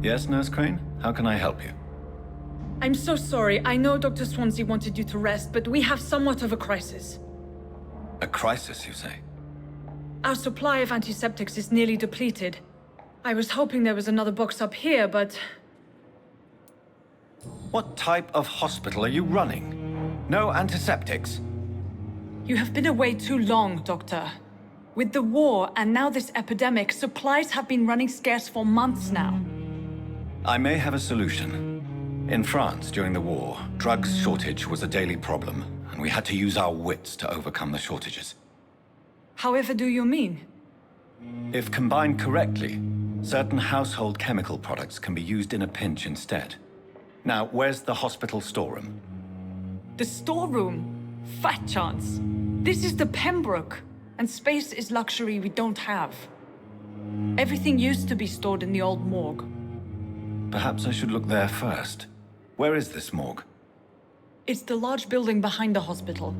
Yes, Nurse Crane? How can I help you? I'm so sorry. I know Dr. Swansea wanted you to rest, but we have somewhat of a crisis. A crisis, you say? Our supply of antiseptics is nearly depleted. I was hoping there was another box up here, but... What type of hospital are you running? No antiseptics? You have been away too long, Doctor. With the war and now this epidemic, supplies have been running scarce for months now. I may have a solution. In France, during the war, drugs shortage was a daily problem, and we had to use our wits to overcome the shortages. However do you mean? If combined correctly, certain household chemical products can be used in a pinch instead. Now, where's the hospital storeroom? The storeroom? Fat chance. This is the Pembroke, and space is luxury we don't have. Everything used to be stored in the old morgue. Perhaps I should look there first. Where is this morgue? It's the large building behind the hospital.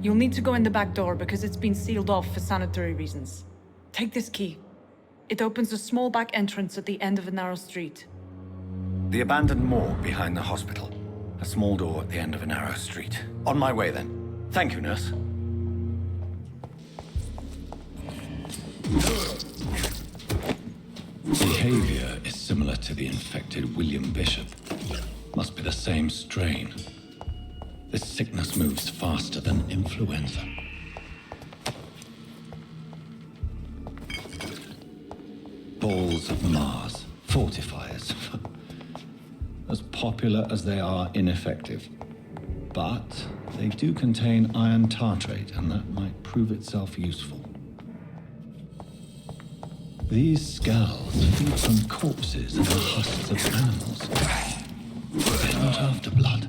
You'll need to go in the back door because it's been sealed off for sanitary reasons. Take this key. It opens a small back entrance at the end of a narrow street. The abandoned morgue behind the hospital. A small door at the end of a narrow street. On my way then. Thank you, nurse. Behavior is similar to the infected William Bishop. Must be the same strain. This sickness moves faster than influenza. Balls of Mars, fortifiers. As popular as they are ineffective. But they do contain iron tartrate, and that might prove itself useful. These skulls feed from corpses and the husks of animals. They're not after blood.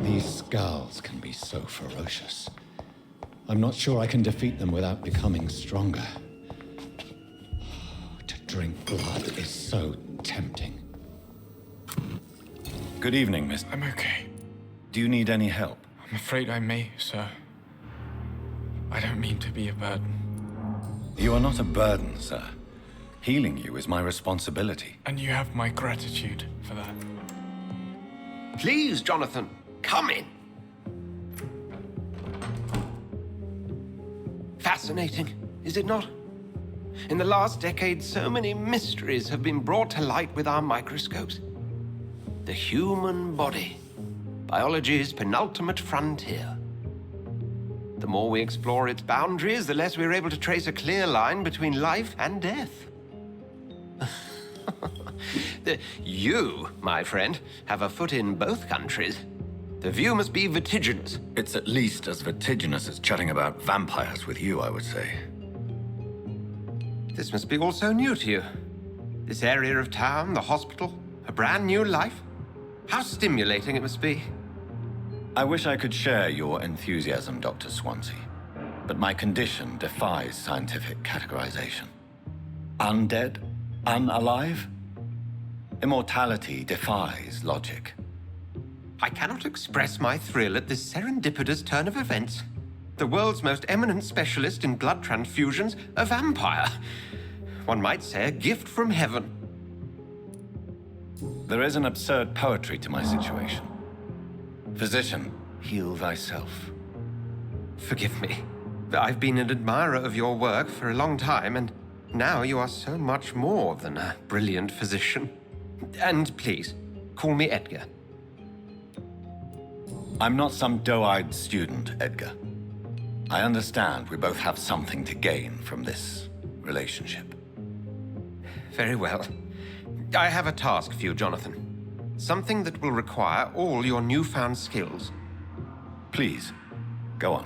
These skulls can be so ferocious. I'm not sure I can defeat them without becoming stronger. To drink blood is so tempting. Good evening, Miss. I'm okay. Do you need any help? I'm afraid I may, sir. I don't mean to be a burden. You are not a burden, sir. Healing you is my responsibility. And you have my gratitude for that. Please, Jonathan, come in. Fascinating, is it not? In the last decade, so many mysteries have been brought to light with our microscopes. The human body, biology's penultimate frontier. The more we explore its boundaries, the less we're able to trace a clear line between life and death. You, my friend, have a foot in both countries. The view must be vertiginous. It's at least as vertiginous as chatting about vampires with you, I would say. This must be all so new to you. This area of town, the hospital, a brand new life. How stimulating it must be. I wish I could share your enthusiasm, Dr. Swansea, but my condition defies scientific categorization. Undead? Unalive? Immortality defies logic. I cannot express my thrill at this serendipitous turn of events. The world's most eminent specialist in blood transfusions, a vampire. One might say a gift from heaven. There is an absurd poetry to my situation. Physician, heal thyself. Forgive me. I've been an admirer of your work for a long time, and now you are so much more than a brilliant physician. And please, call me Edgar. I'm not some doe-eyed student, Edgar. I understand we both have something to gain from this relationship. Very well. I have a task for you, Jonathan. Something that will require all your newfound skills. Please, go on.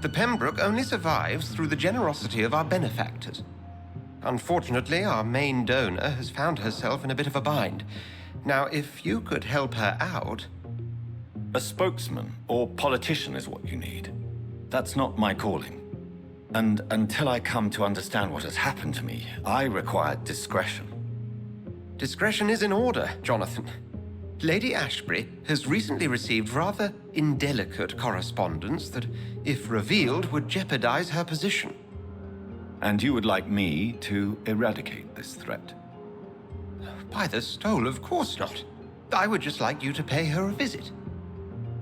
The Pembroke only survives through the generosity of our benefactors. Unfortunately, our main donor has found herself in a bit of a bind. Now, if you could help her out... A spokesman or politician is what you need. That's not my calling. And until I come to understand what has happened to me, I require discretion. Discretion is in order, Jonathan. Lady Ashbury has recently received rather indelicate correspondence that, if revealed, would jeopardize her position. And you would like me to eradicate this threat? By the stole, of course not. I would just like you to pay her a visit.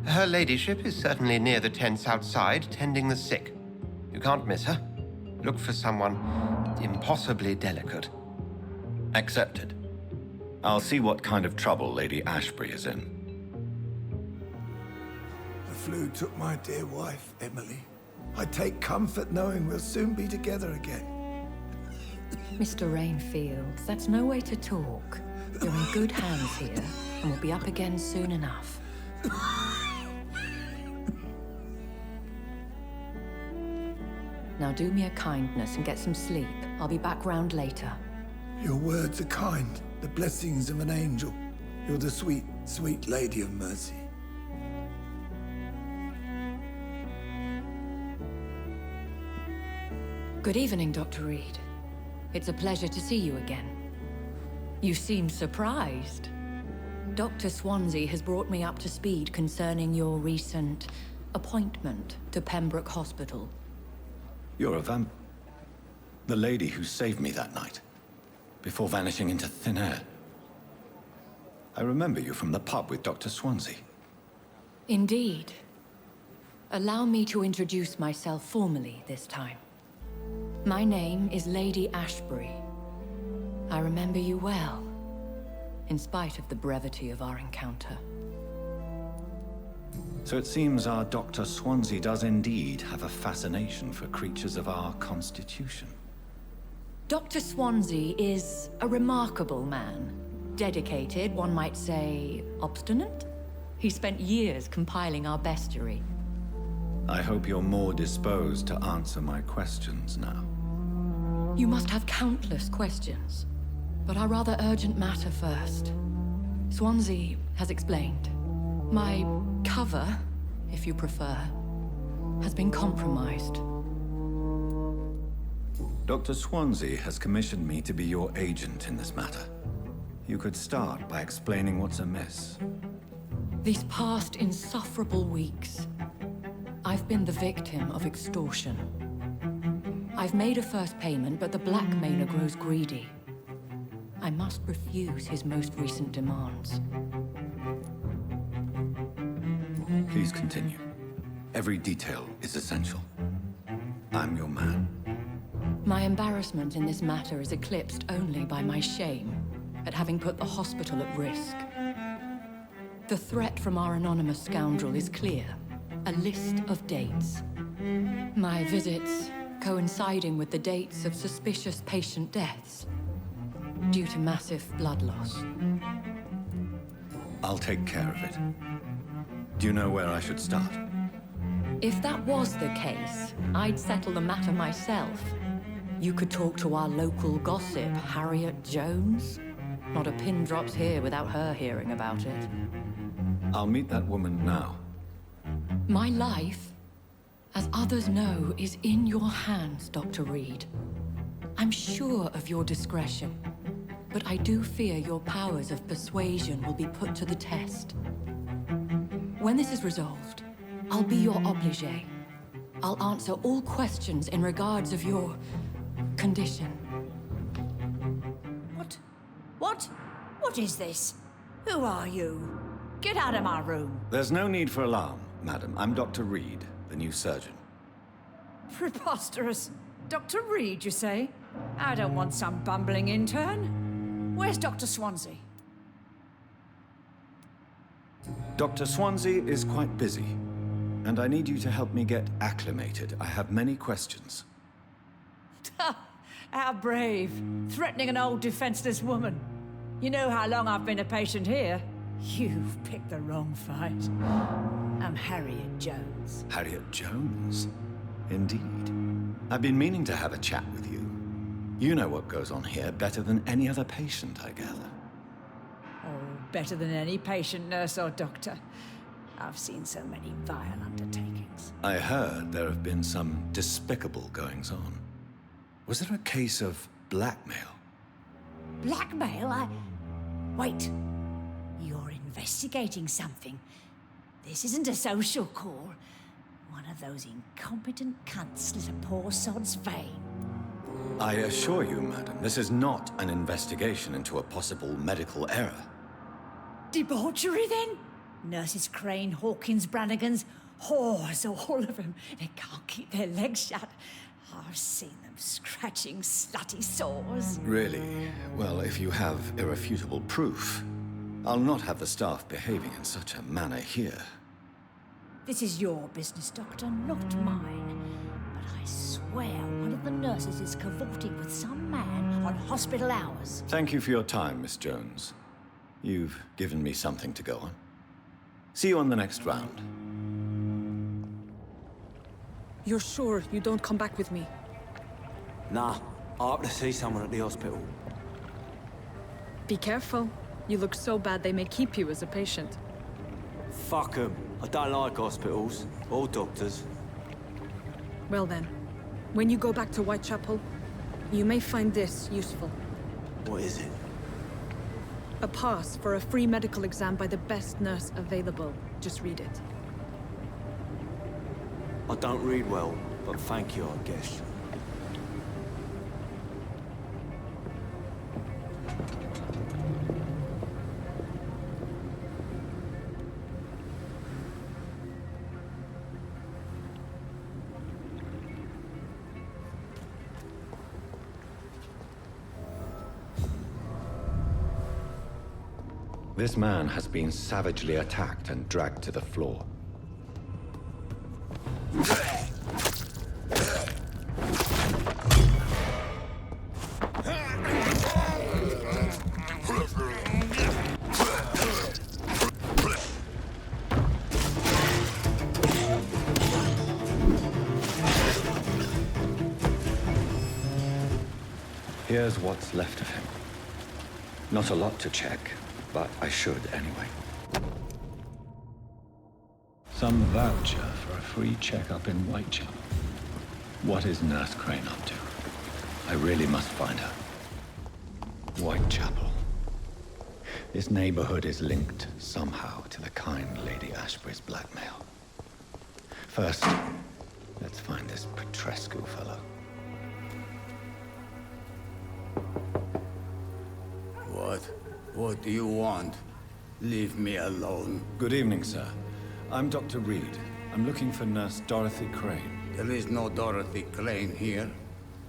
Her ladyship is certainly near the tents outside, tending the sick. You can't miss her. Look for someone impossibly delicate. Accepted. I'll see what kind of trouble Lady Ashbury is in. The flu took my dear wife, Emily. I take comfort knowing we'll soon be together again. Mr. Rainfield, that's no way to talk. You're in good hands here, and we'll be up again soon enough. Now do me a kindness and get some sleep. I'll be back round later. Your words are kind, the blessings of an angel. You're the sweet, sweet Lady of Mercy. Good evening, Dr. Reed. It's a pleasure to see you again. You seem surprised. Dr. Swansea has brought me up to speed concerning your recent appointment to Pembroke Hospital. You're a the lady who saved me that night, before vanishing into thin air. I remember you from the pub with Dr. Swansea. Indeed. Allow me to introduce myself formally this time. My name is Lady Ashbury. I remember you well, in spite of the brevity of our encounter. So it seems our Dr. Swansea does indeed have a fascination for creatures of our constitution. Dr. Swansea is a remarkable man. Dedicated, one might say, obstinate? He spent years compiling our bestiary. I hope you're more disposed to answer my questions now. You must have countless questions, but our rather urgent matter first. Swansea has explained. My cover, if you prefer, has been compromised. Dr. Swansea has commissioned me to be your agent in this matter. You could start by explaining what's amiss. These past insufferable weeks, I've been the victim of extortion. I've made a first payment, but the blackmailer grows greedy. I must refuse his most recent demands. Please continue. Every detail is essential. I'm your man. My embarrassment in this matter is eclipsed only by my shame at having put the hospital at risk. The threat from our anonymous scoundrel is clear. A list of dates. My visits coinciding with the dates of suspicious patient deaths due to massive blood loss. I'll take care of it. Do you know where I should start? If that was the case, I'd settle the matter myself. You could talk to our local gossip, Harriet Jones. Not a pin drops here without her hearing about it. I'll meet that woman now. My life, as others know, is in your hands, Dr. Reed. I'm sure of your discretion, but I do fear your powers of persuasion will be put to the test. When this is resolved, I'll be your obligé. I'll answer all questions in regards of your condition. What is this? Who are you? Get out of my room. There's no need for alarm, madam. I'm Dr. Reed, the new surgeon. Preposterous. Dr. Reed, you say? I don't want some bumbling intern. Where's Dr. Swansea? Dr. Swansea is quite busy, and I need you to help me get acclimated. I have many questions. How brave. Threatening an old defenseless woman. You know how long I've been a patient here? You've picked the wrong fight. I'm Harriet Jones. Harriet Jones? Indeed. I've been meaning to have a chat with you. You know what goes on here better than any other patient, I gather. Oh, better than any patient, nurse, or doctor. I've seen so many vile undertakings. I heard there have been some despicable goings-on. Was there a case of blackmail? Blackmail? Wait. You're investigating something. This isn't a social call. One of those incompetent cunts slit a poor sod's vein. I assure you, madam, this is not an investigation into a possible medical error. Debauchery, then? Nurses Crane, Hawkins, Brannigans, whores, all of them. They can't keep their legs shut. I've seen them scratching slutty sores. Really? Well, if you have irrefutable proof, I'll not have the staff behaving in such a manner here. This is your business, Doctor, not mine. But I swear one of the nurses is cavorting with some man on hospital hours. Thank you for your time, Miss Jones. You've given me something to go on. See you on the next round. You're sure you don't come back with me? Nah, I have to see someone at the hospital. Be careful. You look so bad they may keep you as a patient. Fuck 'em. I don't like hospitals, or doctors. Well then, when you go back to Whitechapel, you may find this useful. What is it? A pass for a free medical exam by the best nurse available. Just read it. I don't read well, but thank you, I guess. This man has been savagely attacked and dragged to the floor. Here's what's left of him. Not a lot to check, but I should anyway. Some voucher for a free checkup in Whitechapel. What is Nurse Crane up to? I really must find her. Whitechapel. This neighborhood is linked somehow to the kind Lady Ashbury's blackmail. First, let's find this Petrescu fellow. What do you want? Leave me alone. Good evening, sir. I'm Dr. Reed. I'm looking for Nurse Dorothy Crane. There is no Dorothy Crane here.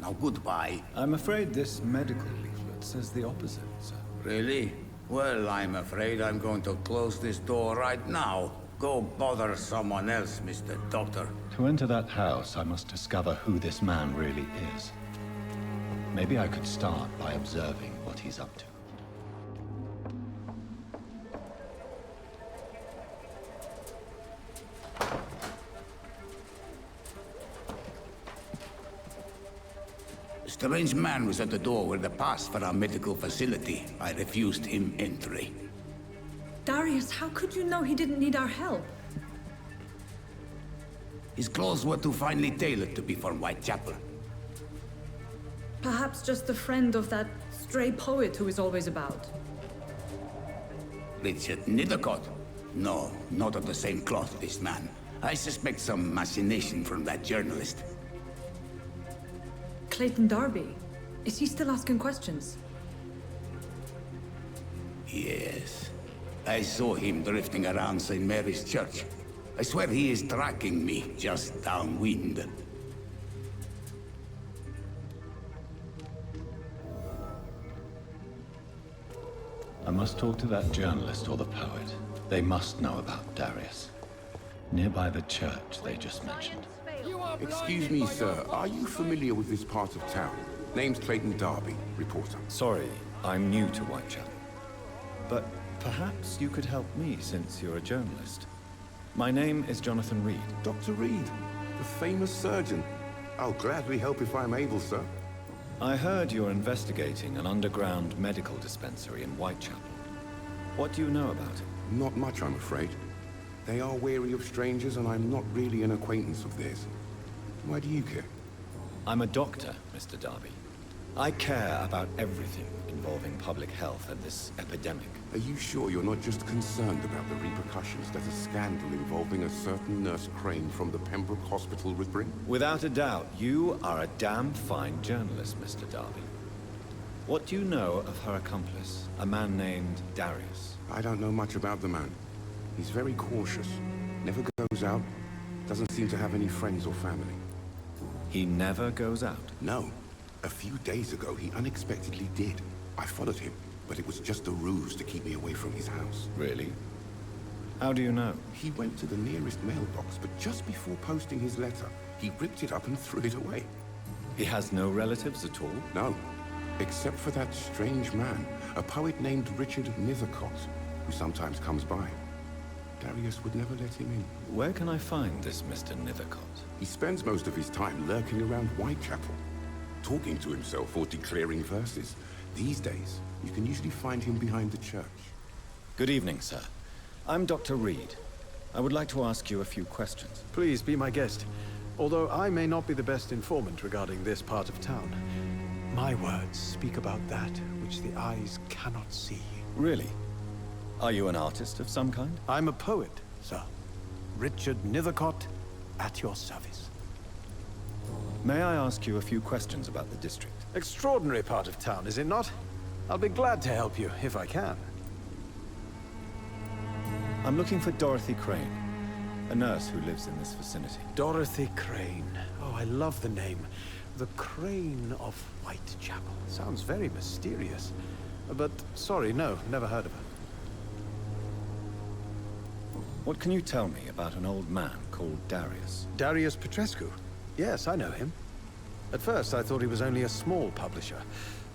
Now goodbye. I'm afraid this medical leaflet says the opposite, sir. Really? Well, I'm afraid I'm going to close this door right now. Go bother someone else, Mr. Doctor. To enter that house, I must discover who this man really is. Maybe I could start by observing what he's up to. A strange man was at the door with a pass for our medical facility. I refused him entry. Darius, how could you know he didn't need our help? His clothes were too finely tailored to be from Whitechapel. Perhaps just a friend of that stray poet who is always about. Richard Nithercott? No, not of the same cloth, this man. I suspect some machination from that journalist. Clayton Darby. Is he still asking questions? Yes. I saw him drifting around St. Mary's Church. I swear he is tracking me just downwind. I must talk to that journalist or the poet. They must know about Darius. Nearby the church they just mentioned. Excuse me, sir. Are you familiar with this part of town? Name's Clayton Darby, reporter. Sorry, I'm new to Whitechapel. But perhaps you could help me since you're a journalist. My name is Jonathan Reed. Dr. Reed, the famous surgeon. I'll gladly help if I'm able, sir. I heard you're investigating an underground medical dispensary in Whitechapel. What do you know about it? Not much, I'm afraid. They are wary of strangers, and I'm not really an acquaintance of theirs. Why do you care? I'm a doctor, Mr. Darby. I care about everything involving public health and this epidemic. Are you sure you're not just concerned about the repercussions that a scandal involving a certain Nurse Crane from the Pembroke Hospital would bring? Without a doubt, you are a damn fine journalist, Mr. Darby. What do you know of her accomplice, a man named Darius? I don't know much about the man. He's very cautious, never goes out, doesn't seem to have any friends or family. He never goes out? No. A few days ago, he unexpectedly did. I followed him, but it was just a ruse to keep me away from his house. Really? How do you know? He went to the nearest mailbox, but just before posting his letter, he ripped it up and threw it away. He has no relatives at all? No, except for that strange man, a poet named Richard Nithercott, who sometimes comes by. Darius would never let him in. Where can I find this Mr. Nithercott? He spends most of his time lurking around Whitechapel, talking to himself or declaring verses. These days, you can usually find him behind the church. Good evening, sir. I'm Dr. Reed. I would like to ask you a few questions. Please be my guest. Although I may not be the best informant regarding this part of town, my words speak about that which the eyes cannot see. Really? Are you an artist of some kind? I'm a poet, sir. Richard Nithercott, at your service. May I ask you a few questions about the district? Extraordinary part of town, is it not? I'll be glad to help you, if I can. I'm looking for Dorothy Crane, a nurse who lives in this vicinity. Dorothy Crane. Oh, I love the name. The Crane of Whitechapel. Sounds very mysterious. But, sorry, no, never heard of her. What can you tell me about an old man called Darius? Darius Petrescu? Yes, I know him. At first, I thought he was only a small publisher.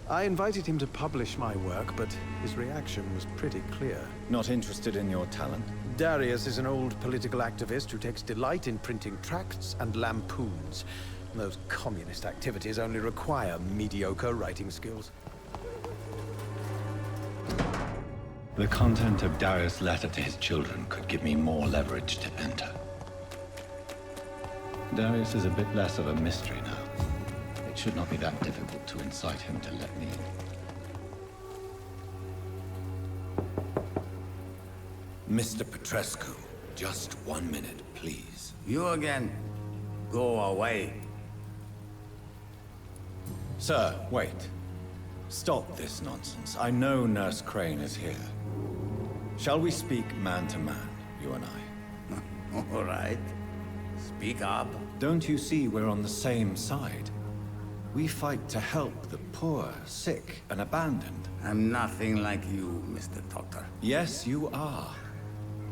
I invited him to publish my work, but his reaction was pretty clear. Not interested in your talent? Darius is an old political activist who takes delight in printing tracts and lampoons. Those communist activities only require mediocre writing skills. The content of Darius' letter to his children could give me more leverage to enter. Darius is a bit less of a mystery now. It should not be that difficult to incite him to let me in. Mr. Petrescu, just 1 minute, please. You again. Go away. Sir, wait. Stop this nonsense. I know Nurse Crane is here. Shall we speak man to man, you and I? All right. Speak up. Don't you see we're on the same side? We fight to help the poor, sick, and abandoned. I'm nothing like you, Mr. Doctor. Yes, you are.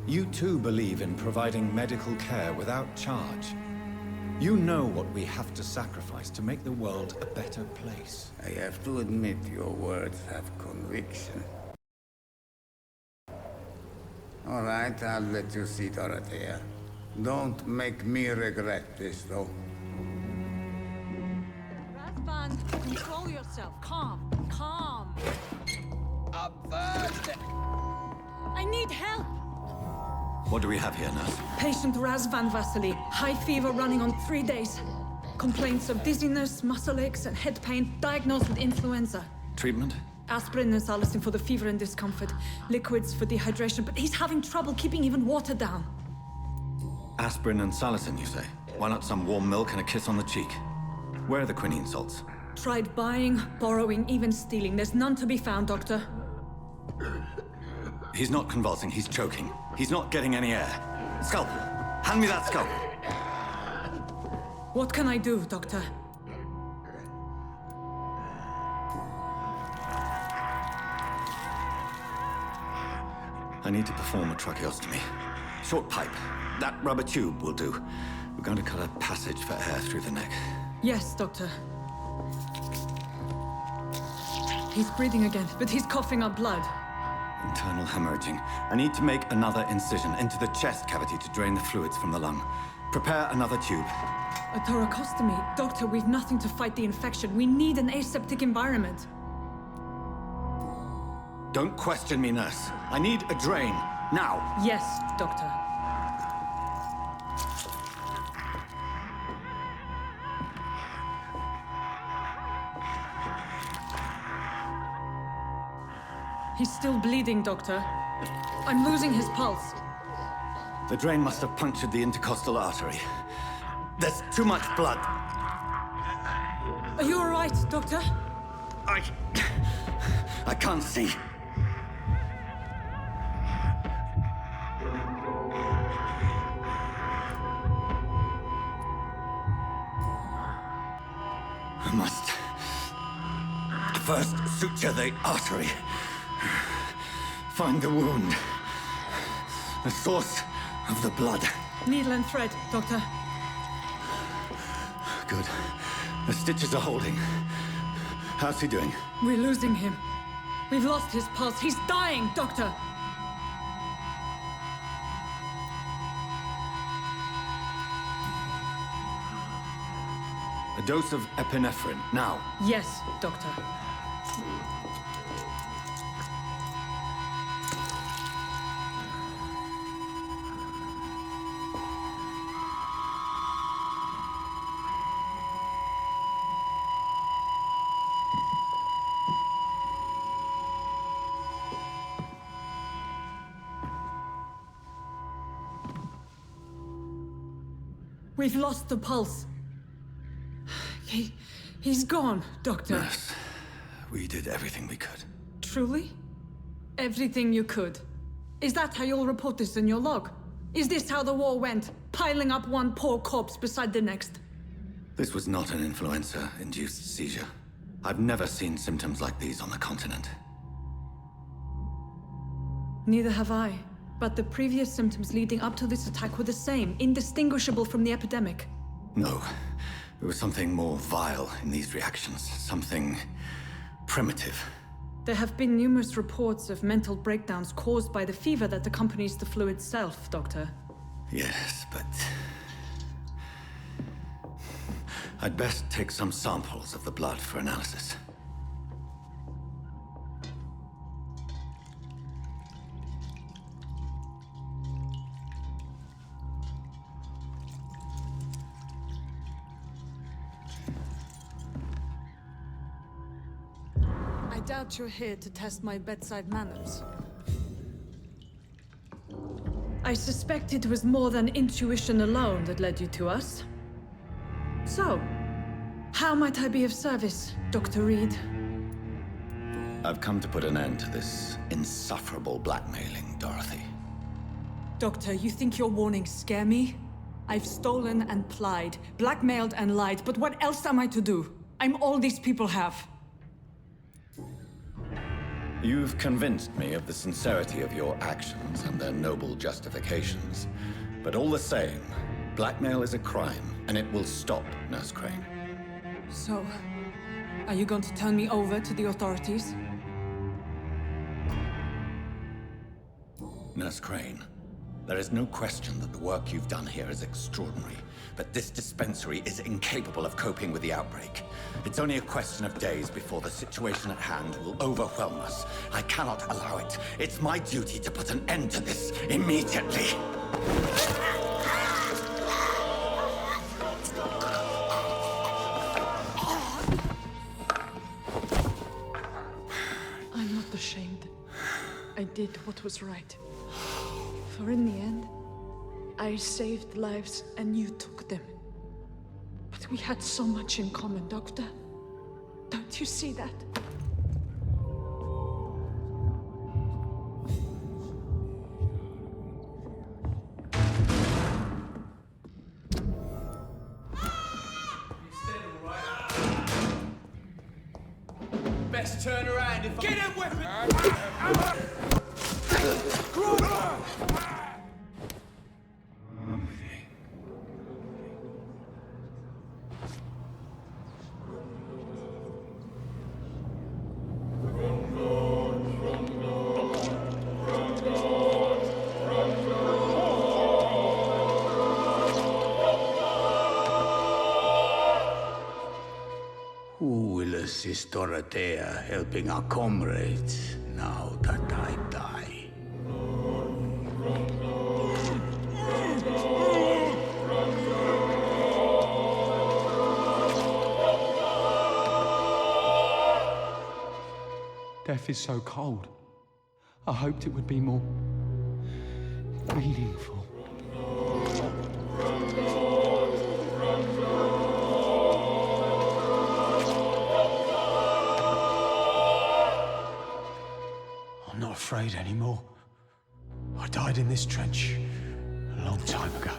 You too believe in providing medical care without charge. You know what we have to sacrifice to make the world a better place. I have to admit your words have conviction. All right, I'll let you see Dorothea. Don't make me regret this, though. Razvan, control yourself. Calm. Calm. I'm thirsty! I need help. What do we have here, nurse? Patient Razvan Vasily. High fever running on 3 days. Complaints of dizziness, muscle aches, and head pain. Diagnosed with influenza. Treatment? Aspirin and salicin for the fever and discomfort. Liquids for dehydration, but he's having trouble keeping even water down. Aspirin and salicin, you say? Why not some warm milk and a kiss on the cheek? Where are the quinine salts? Tried buying, borrowing, even stealing. There's none to be found, Doctor. He's not convulsing, he's choking. He's not getting any air. Scalpel! Hand me that scalpel! What can I do, Doctor? I need to perform a tracheostomy. Short pipe. That rubber tube will do. We're going to cut a passage for air through the neck. Yes, Doctor. He's breathing again, but he's coughing up blood. Internal hemorrhaging. I need to make another incision into the chest cavity to drain the fluids from the lung. Prepare another tube. A thoracostomy? Doctor, we've nothing to fight the infection. We need an aseptic environment. Don't question me, nurse. I need a drain. Now. Yes, Doctor. He's still bleeding, Doctor. I'm losing his pulse. The drain must have punctured the intercostal artery. There's too much blood. Are you all right, Doctor? I can't see. I must first suture the artery. Find the wound. The source of the blood. Needle and thread, Doctor. Good. The stitches are holding. How's he doing? We're losing him. We've lost his pulse. He's dying, Doctor! A dose of epinephrine, now. Yes, Doctor. We've lost the pulse. He's gone, Doctor. Nurse, we did everything we could. Truly? Everything you could. Is that how you'll report this in your log? Is this how the war went? Piling up one poor corpse beside the next? This was not an influenza-induced seizure. I've never seen symptoms like these on the continent. Neither have I. But the previous symptoms leading up to this attack were the same, indistinguishable from the epidemic. No. There was something more vile in these reactions. Something primitive. There have been numerous reports of mental breakdowns caused by the fever that accompanies the flu itself, Doctor. Yes, but... I'd best take some samples of the blood for analysis. I doubt you're here to test my bedside manners. I suspect it was more than intuition alone that led you to us. So, how might I be of service, Dr. Reed? I've come to put an end to this insufferable blackmailing, Dorothy. Doctor, you think your warnings scare me? I've stolen and plied, blackmailed and lied, but what else am I to do? I'm all these people have. You've convinced me of the sincerity of your actions and their noble justifications. But all the same, blackmail is a crime, and it will stop, Nurse Crane. So, are you going to turn me over to the authorities? Nurse Crane, there is no question that the work you've done here is extraordinary, but this dispensary is incapable of coping with the outbreak. It's only a question of days before the situation at hand will overwhelm us. I cannot allow it. It's my duty to put an end to this immediately. I'm not ashamed. I did what was right. For in the end, I saved lives and you took them. But we had so much in common, Doctor. Don't you see that? Best turn around if I... Get him with me! Who will assist Dorothea helping our comrades now that I die? Death is so cold. I hoped it would be more meaningful. I'm not afraid anymore. I died in this trench a long time ago.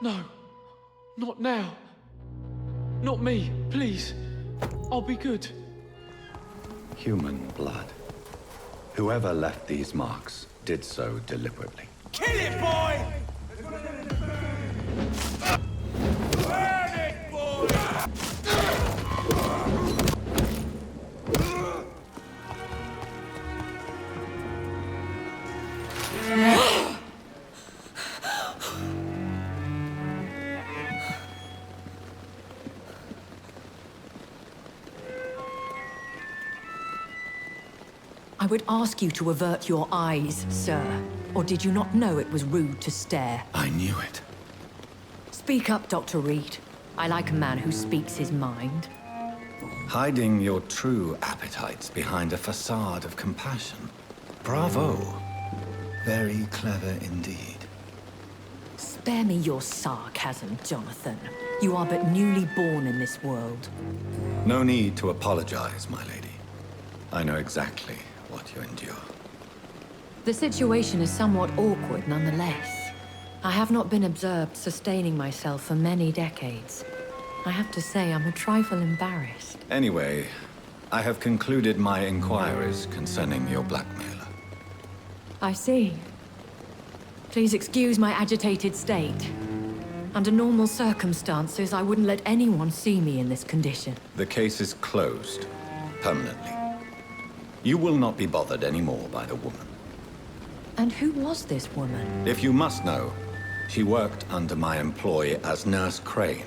No, not now. Not me, please. I'll be good. Human blood. Whoever left these marks did so deliberately. Kill it, boy! Burn it, boy! I would ask you to avert your eyes, sir. Or did you not know it was rude to stare? I knew it. Speak up, Dr. Reed. I like a man who speaks his mind. Hiding your true appetites behind a facade of compassion. Bravo. Very clever indeed. Spare me your sarcasm, Jonathan. You are but newly born in this world. No need to apologize, my lady. I know exactly what you endure. The situation is somewhat awkward nonetheless. I have not been observed sustaining myself for many decades. I have to say I'm a trifle embarrassed. Anyway, I have concluded my inquiries concerning your blackmailer. I see. Please excuse my agitated state. Under normal circumstances, I wouldn't let anyone see me in this condition. The case is closed, permanently. You will not be bothered anymore by the woman. And who was this woman? If you must know, she worked under my employ as Nurse Crane.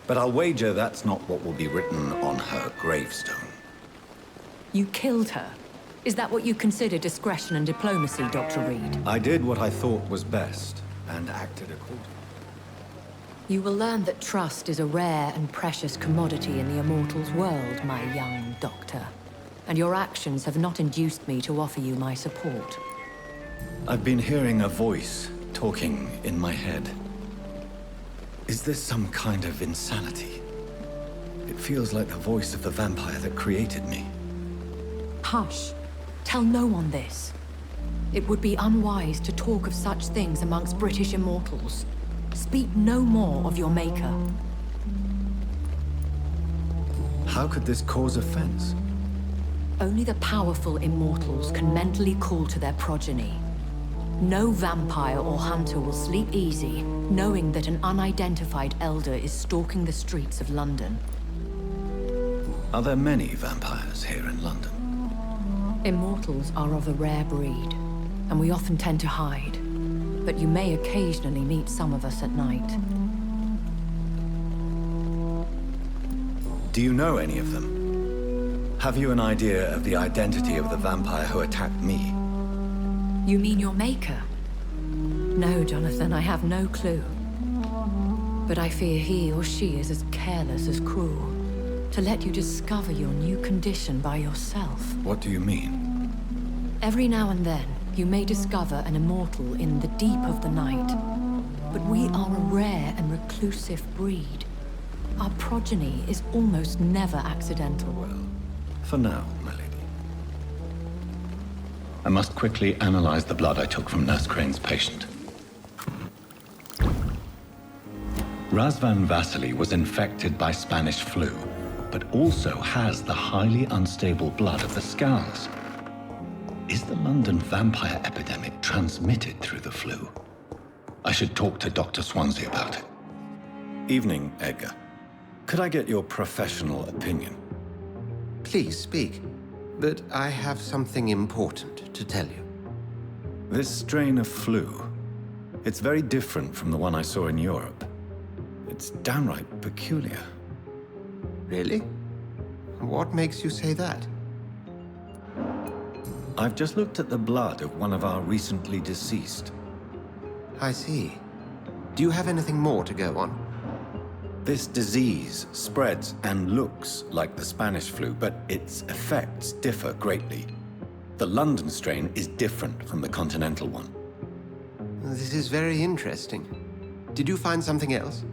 But I'll wager that's not what will be written on her gravestone. You killed her? Is that what you consider discretion and diplomacy, Dr. Reed? I did what I thought was best, and acted accordingly. You will learn that trust is a rare and precious commodity in the Immortals world, my young doctor. And your actions have not induced me to offer you my support. I've been hearing a voice talking in my head. Is this some kind of insanity? It feels like the voice of the vampire that created me. Hush. Tell no one this. It would be unwise to talk of such things amongst British immortals. Speak no more of your maker. How could this cause offense? Only the powerful immortals can mentally call to their progeny. No vampire or hunter will sleep easy, knowing that an unidentified elder is stalking the streets of London. Are there many vampires here in London? Immortals are of a rare breed, and we often tend to hide. But you may occasionally meet some of us at night. Do you know any of them? Have you an idea of the identity of the vampire who attacked me? You mean your maker? No, Jonathan, I have no clue. But I fear he or she is as careless as cruel. To let you discover your new condition by yourself. What do you mean? Every now and then, you may discover an immortal in the deep of the night. But we are a rare and reclusive breed. Our progeny is almost never accidental. Well, for now, my lady. I must quickly analyze the blood I took from Nurse Crane's patient. Razvan Vasily was infected by Spanish flu, but also has the highly unstable blood of the Scowls. Is the London vampire epidemic transmitted through the flu? I should talk to Dr. Swansea about it. Evening, Edgar. Could I get your professional opinion? Please speak, but I have something important to tell you. This strain of flu, it's very different from the one I saw in Europe. It's downright peculiar. Really? What makes you say that? I've just looked at the blood of one of our recently deceased. I see. Do you have anything more to go on? This disease spreads and looks like the Spanish flu, but its effects differ greatly. The London strain is different from the continental one. This is very interesting. Did you find something else?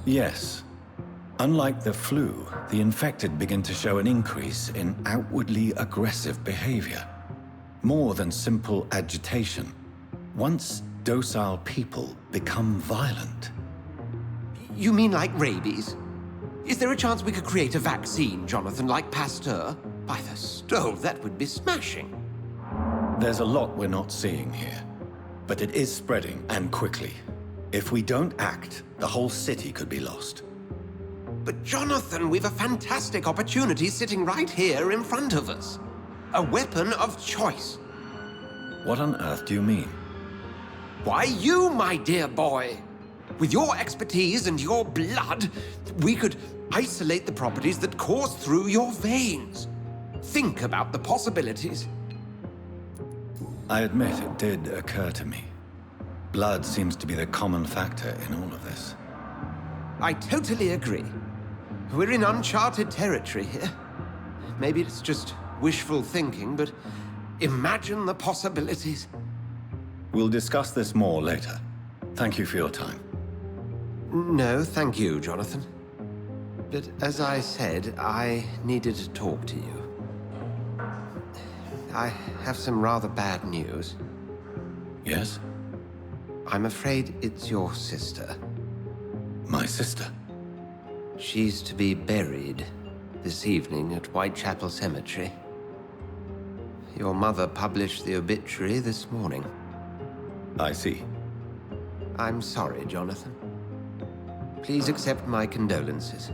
Yes. Unlike the flu, the infected begin to show an increase in outwardly aggressive behavior. More than simple agitation. Once docile people become violent. You mean like rabies? Is there a chance we could create a vaccine, Jonathan, like Pasteur? By the stove, that would be smashing. There's a lot we're not seeing here, but it is spreading, and quickly. If we don't act, the whole city could be lost. But Jonathan, we've a fantastic opportunity sitting right here in front of us. A weapon of choice. What on earth do you mean? Why, you, my dear boy. With your expertise and your blood, we could isolate the properties that course through your veins. Think about the possibilities. I admit it did occur to me. Blood seems to be the common factor in all of this. I totally agree. We're in uncharted territory here. Maybe it's just wishful thinking, but imagine the possibilities. We'll discuss this more later. Thank you for your time. No, thank you, Jonathan. But as I said, I needed to talk to you. I have some rather bad news. Yes? I'm afraid it's your sister. My sister? She's to be buried this evening at Whitechapel Cemetery. Your mother published the obituary this morning. I see. I'm sorry, Jonathan. Please accept my condolences.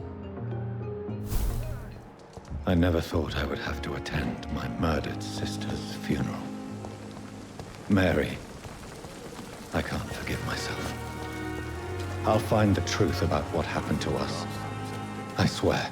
I never thought I would have to attend my murdered sister's funeral. Mary, I can't forgive myself. I'll find the truth about what happened to us. I swear.